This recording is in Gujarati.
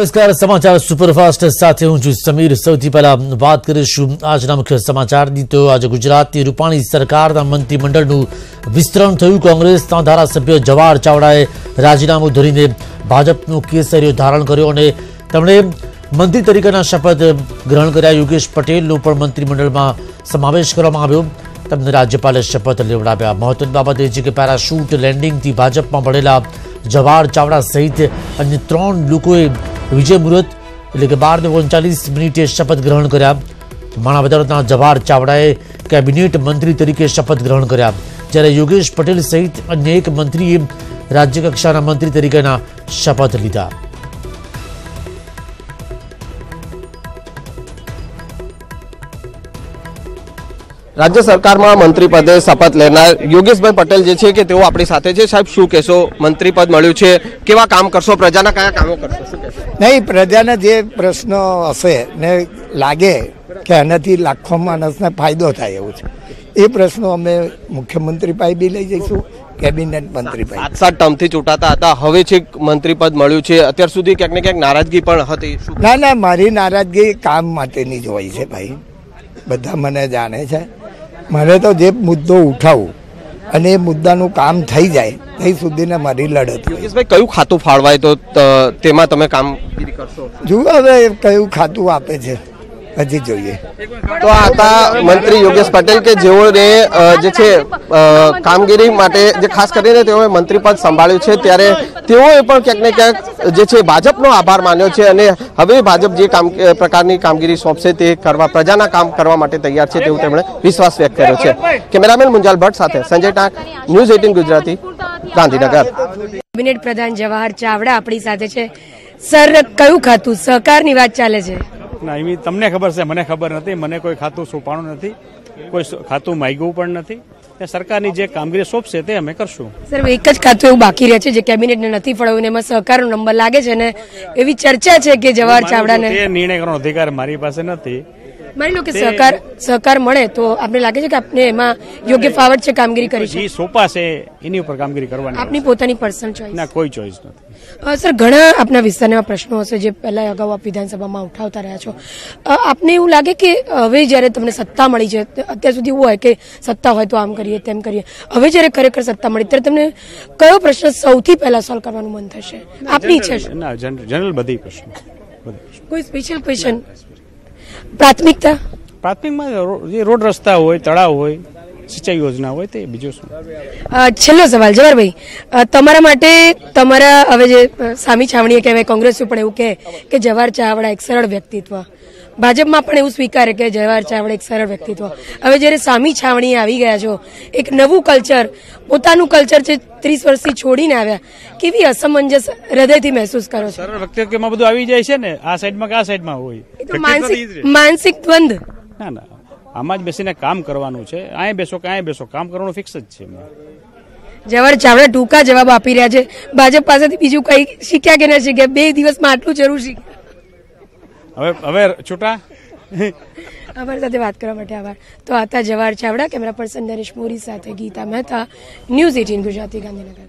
नमस्कार समाचार सुपरफास्ट साथ हूं છું સમીર। સૌથી પહેલા વાત કરીશું આજના મુખ્ય સમાચારની। તો આજે ગુજરાતની રૂપાણી સરકારના મંત્રીમંડળનું વિસ્તરણ થયું। કોંગ્રેસના ધારાસભ્ય જવાહર ચાવડાએ રાજીનામું ધરીને ભાજપનો કેસરીઓ ધારણ કર્યો અને તેમણે મંત્રી તરીકેના શપથ ગ્રહણ કર્યા। યોગેશ પટેલનો પણ મંત્રીમંડળમાં સમાવેશ કરવામાં આવ્યો। તેમને રાજ્યપાલે શપથ લેવડાવ્યા। મહત્વની બાબત એ છે કે પેરાશૂટ લેન્ડિંગથી ભાજપમાં ભળેલા જવાહર ચાવડા સહિત અન્ય 3 લોકોએ વિજય મુહૂર્ત એટલે કે 12:39 શપથ ગ્રહણ કર્યા। માણાવદરના જવાહર ચાવડાએ કેબિનેટ મંત્રી તરીકે શપથ ગ્રહણ કર્યા, જ્યારે યોગેશ પટેલ સહિત અન્ય એક મંત્રીએ રાજ્યકક્ષાના મંત્રી તરીકેના શપથ લીધા। राज्य सरकार में मंत्री पदे शपथ लेनार योगेशभाई पटेल जे छे के तेओ आपणी साथे छे। साहेब शुं कहेशो? मंत्री पद मळ्युं छे, केवा काम करशो? प्रजाना कया कामो करशो? शुं कहेशो? नहीं, प्रजाने जे प्रश्न हशे ने लागे के आनाथी लाखों माणसने फायदो थाय एवुं छे ए प्रश्नो अमे मुख्यमंत्री पासे बी लई जईशुं, केबिनेट मंत्री पासे। 7 टर्मथी चूंटाता हता, हवे छे मंत्री पद मळ्युं छे। अत्यार सुधी क्यांक ने क्यांक नाराजगी पण हती। ना ना, मारी नाराजगी काम माटेनी ज होय छे भाई, बधा मने जाणे छे। मारे तो जे मुद्दो उठावू अने मुद्दानुं काम थई जाय ત્યાં સુધીને મારી લડત। યોગેશભાઈ, કયું ખાતું ફાળવાય તો તેમાં તમે કામગીરી કરશો? જુઓ હવે કયું ખાતું આપે છે હજી જોઈએ। તો આ હતા મંત્રી યોગેશ પટેલ કે જેઓને જે છે કામગીરી માટે જે ખાસ કરીને તેઓએ મંત્રી પદ સંભાળ્યું છે, ત્યારે તેઓએ પણ ક્યાંક ને ક્યાંક જે છે ભાજપનો આભાર માન્યો છે અને હવે ભાજપ જે પ્રકારની કામગીરી સોંપશે તે કરવા, પ્રજાના કામ કરવા માટે તૈયાર છે તેવું તેમણે વિશ્વાસ વ્યક્ત કર્યો છે। કેમેરામેન મુંજાલ ભટ્ટ સાથે સંજય ટાંક, ન્યૂઝ 18 ગુજરાતી, ગાંધીનગર। કેબિનેટ પ્રધાન જવાહર ચાવડા આપણી સાથે છે। સર, કયું ખાતું સહકારની વાત ચાલે છે? ના, એવી તમને ખબર છે, મને ખબર નથી। મને કોઈ ખાતું સોંપાણું નથી, કોઈ ખાતું માંગ્યું પણ નથી। સરકારની જે કામગીરી સોંપશે તે અમે કરશું। સર, એક જ ખાતું એવું બાકી રહે છે જે કેબિનેટને નથી ફળવ્યું, એમાં સહકારનો નંબર લાગે છે ને એવી ચર્ચા છે કે જવાહર ચાવડાને તે નિર્ણય કરવાનો અધિકાર મારી પાસે નથી। માની લો કે સહકાર મળે તો આપને લાગે છે કે આપને એમાં યોગ્ય ફાવટ છે કામગીરી કરી છે? જે સોંપાશે એની ઉપર કામગીરી કરવાની આપની પોતાની પર્સનલ ચોઇસ? ના, કોઈ ચોઇસ નથી। સર, ઘણા આપના વિસ્તારના પ્રશ્નો હશે જે પહેલા અગાઉ આપ વિધાનસભામાં ઉઠાવતા રહ્યા છો। આપને એવું લાગે કે હવે જયારે તમને સત્તા મળી છે, અત્યાર સુધી એવું હોય કે સત્તા હોય તો આમ કરીએ તેમ કરીએ, હવે જયારે ખરેખર સત્તા મળી ત્યારે તમને કયો પ્રશ્ન સૌથી પહેલા સોલ્વ કરવાનું મન થશે? આપની ઈચ્છા છે? ના, જનરલ બધી પ્રશ્નો। કોઈ સ્પેશિયલ ક્વેશ્ચન? પ્રાથમિકમાં જે રોડ રસ્તા હોય, તળાવ હોય, સિંચાઈ યોજના હોય, તે બીજું શું? છેલ્લો સવાલ જવાહરભાઈ, તમારા માટે તમારા હવે જે સામી છાવણીએ કહેવાય, કોંગ્રેસ પણ એવું કહે કે જવાહર ચાવડા એક સરળ વ્યક્તિત્વ, ભાજપમાં પણ એવું સ્વીકારે કે જવાહર ચાવડા એક સરળ વ્યક્તિત્વ, હવે જયારે સામી છાવણીએ આવી ગયા છો, એક નવું કલ્ચર, પોતાનું કલ્ચર છે 30 વર્ષથી છોડીને આવ્યા, કેવી અસમંજસ હૃદયથી મહેસૂસ કરો છો? સરળ વ્યક્તિત્વમાં બધું આવી જાય છે ને, આ સાઈડમાં કે આ સાઈડમાં હોય, માનસિક દ્વંદ? ના ના, આમાં જ બેસીને કામ કરવાનું છે। અહીં બેસો કે અહીં બેસો, કામ કરવાનું ફિક્સ જ છે। જવાહર ચાવડા ટૂંકા જવાબ આપી રહ્યા છે। ભાજપ પાસેથી બીજું કઈ શીખ્યા કે ના શીખ્યા? 2 દિવસમાં આટલું જરૂર શીખ્યા? હવે છૂટા। અમારી સાથે વાત કરવા માટે આભાર। તો હતા જવાહર ચાવડા। કેમેરા પર્સન નરેશ મોરી સાથે ગીતા મહેતા, ન્યૂઝ 18 ગુજરાતી, ગાંધીનગર।